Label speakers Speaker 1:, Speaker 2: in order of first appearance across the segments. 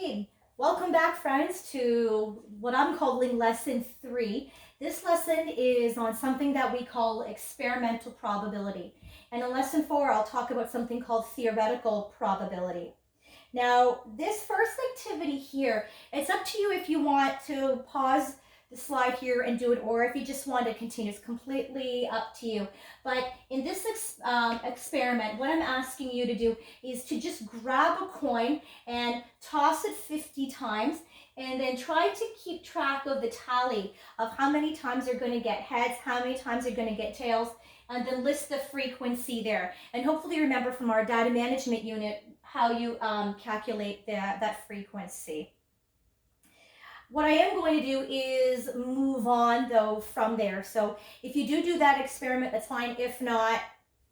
Speaker 1: Hey, welcome back, friends, to what I'm calling lesson 3. This lesson is on something that we call experimental probability. And in lesson 4, I'll talk about something called theoretical probability. Now, this first activity here, it's up to you if you want to pause the slide here and do it, or if you just want to continue. It's completely up to you. But in this experiment, what I'm asking you to do is to just grab a coin and toss it 50 times, and then try to keep track of the tally of how many times you're going to get heads, how many times you're going to get tails, and then list the frequency there. And hopefully remember from our data management unit how you calculate that frequency. What I am going to do is move on though from there. So if you do that experiment, that's fine. If not,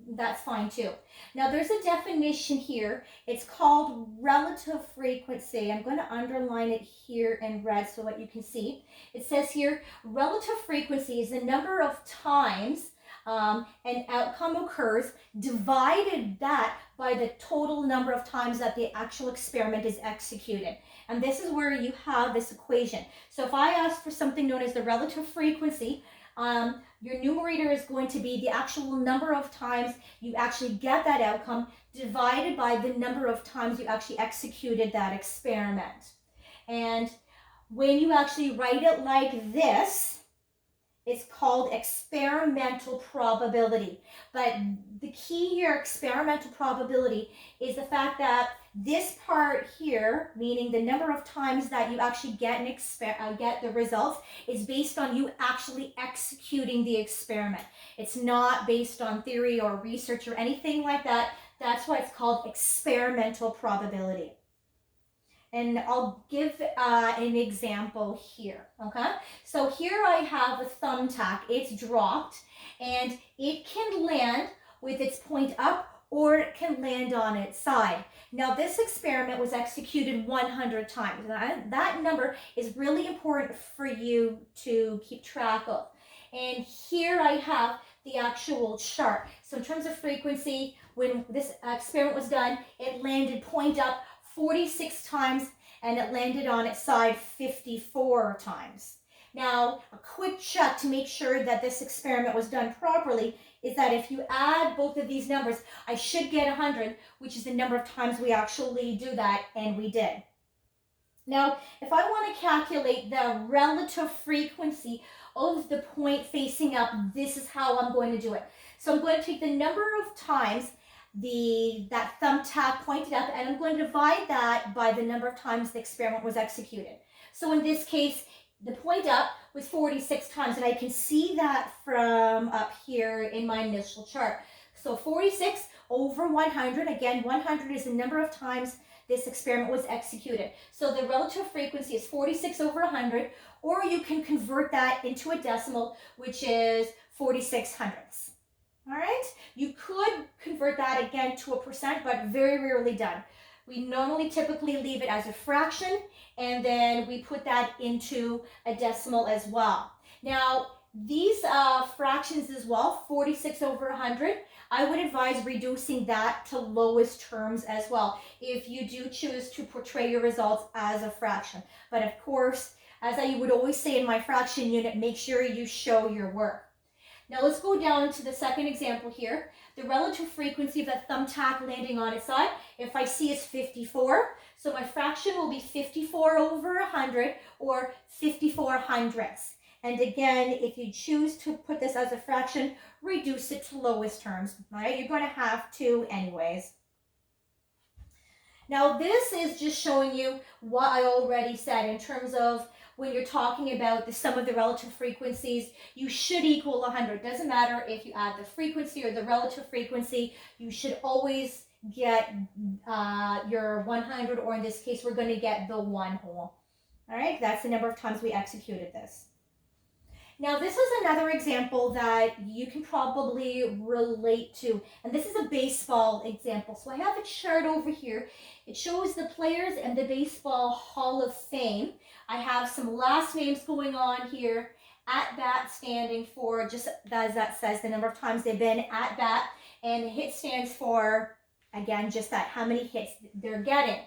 Speaker 1: that's fine too. Now there's a definition here. It's called relative frequency. I'm going to underline it here in red so that you can see. It says here, relative frequency is the number of times an outcome occurs, divided that by the total number of times that the actual experiment is executed. And this is where you have this equation. So if I ask for something known as the relative frequency, your numerator is going to be the actual number of times you actually get that outcome divided by the number of times you actually executed that experiment. And when you actually write it like this, it's called experimental probability. But the key here, experimental probability, is the fact that this part here, meaning the number of times that you actually get get the results, is based on you actually executing the experiment. It's not based on theory or research or anything like that. That's why it's called experimental probability. And I'll give an example here, okay? So here I have a thumbtack. It's dropped, and it can land with its point up, or it can land on its side. Now this experiment was executed 100 times. That number is really important for you to keep track of. And here I have the actual chart. So in terms of frequency, when this experiment was done, it landed point up 46 times, and it landed on its side 54 times. Now, a quick check to make sure that this experiment was done properly is that if you add both of these numbers, I should get 100, which is the number of times we actually do that, and we did. Now, if I want to calculate the relative frequency of the point facing up, this is how I'm going to do it. So I'm going to take the number of times that thumbtack pointed up, and I'm going to divide that by the number of times the experiment was executed. So in this case, the point up was 46 times, and I can see that from up here in my initial chart. So 46 over 100, again, 100 is the number of times this experiment was executed. So the relative frequency is 46 over 100, or you can convert that into a decimal, which is 46 hundredths. All right, you could convert that again to a percent, but very rarely done. We normally typically leave it as a fraction, and then we put that into a decimal as well. Now, these fractions as well, 46 over 100, I would advise reducing that to lowest terms as well, if you do choose to portray your results as a fraction. But of course, as I would always say in my fraction unit, make sure you show your work. Now let's go down to the second example here. The relative frequency of the thumbtack landing on its side, if I see it's 54, so my fraction will be 54 over 100, or 54 hundredths. And again, if you choose to put this as a fraction, reduce it to lowest terms, right? You're going to have to anyways. Now this is just showing you what I already said in terms of when you're talking about the sum of the relative frequencies, you should equal 100. Doesn't matter if you add the frequency or the relative frequency, you should always get your 100, or in this case, we're going to get the 1 whole. All right, that's the number of times we executed this. Now, this is another example that you can probably relate to, and this is a baseball example. So I have a chart over here. It shows the players in the Baseball Hall of Fame. I have some last names going on here. At bat standing for, just as that says, the number of times they've been at bat, and hit stands for, again, just that, how many hits they're getting.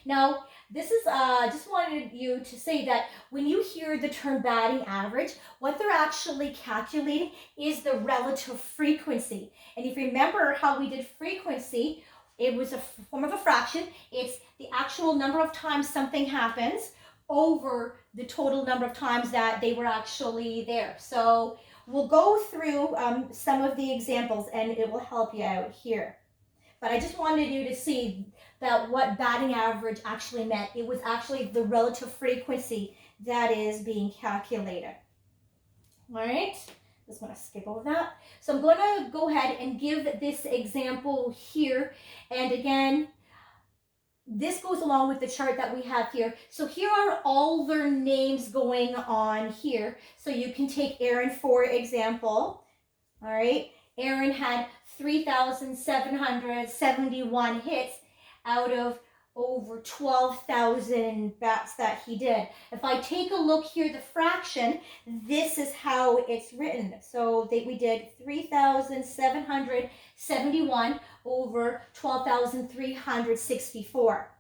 Speaker 1: Now, this is, just wanted you to say that when you hear the term batting average, what they're actually calculating is the relative frequency. And if you remember how we did frequency, it was a form of a fraction. It's the actual number of times something happens over the total number of times that they were actually there. So we'll go through some of the examples and it will help you out here. But I just wanted you to see that what batting average actually meant. It was actually the relative frequency that is being calculated. All right, just want to skip over that. So I'm going to go ahead and give this example here. And again, this goes along with the chart that we have here. So here are all their names going on here. So you can take Aaron for example. All right, Aaron had 3,771 hits out of over 12,000 bats that he did. If I take a look here, the fraction, this is how it's written. So we did 3,771 over 12,364.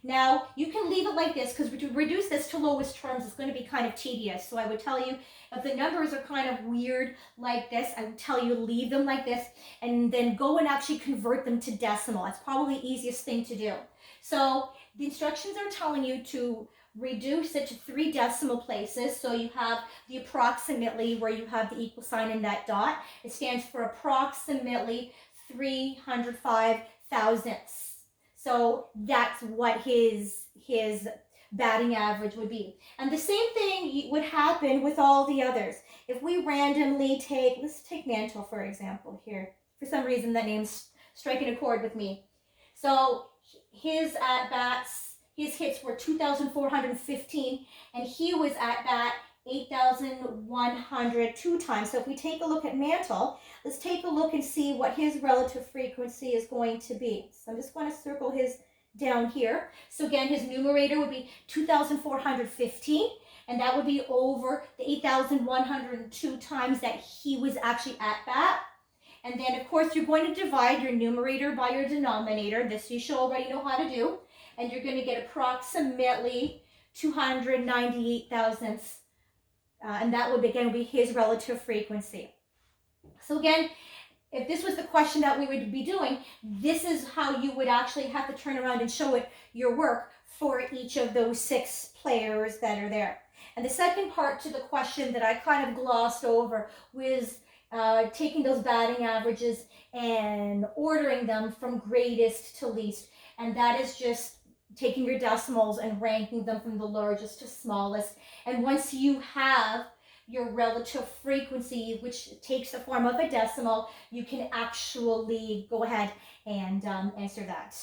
Speaker 1: Now, you can leave it like this because to reduce this to lowest terms is going to be kind of tedious. So I would tell you if the numbers are kind of weird like this, I would tell you leave them like this and then go and actually convert them to decimal. That's probably the easiest thing to do. So the instructions are telling you to reduce it to 3 decimal places. So you have the approximately where you have the equal sign in that dot. It stands for approximately 305 thousandths. So that's what his batting average would be. And the same thing would happen with all the others. If we randomly take, let's take Mantle for example here. For some reason that name's striking a chord with me. So his at-bats, his hits were 2,415 and he was at bat 8,102 times. So if we take a look at Mantle, let's take a look and see what his relative frequency is going to be. So I'm just going to circle his down here. So again, his numerator would be 2,415, and that would be over the 8,102 times that he was actually at bat. And then, of course, you're going to divide your numerator by your denominator. This you should already know how to do. And you're going to get approximately 298 thousandths. And that would, again, be his relative frequency. So again, if this was the question that we would be doing, this is how you would actually have to turn around and show it your work for each of those 6 players that are there. And the second part to the question that I kind of glossed over was taking those batting averages and ordering them from greatest to least. And that is just taking your decimals and ranking them from the largest to smallest. And once you have your relative frequency, which takes the form of a decimal, you can actually go ahead and answer that.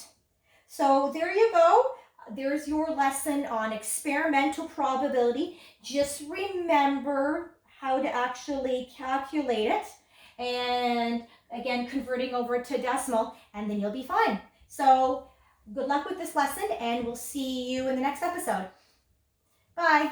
Speaker 1: So there you go. There's your lesson on experimental probability. Just remember how to actually calculate it. And again, converting over to decimal, and then you'll be fine. So good luck with this lesson, and we'll see you in the next episode. Bye.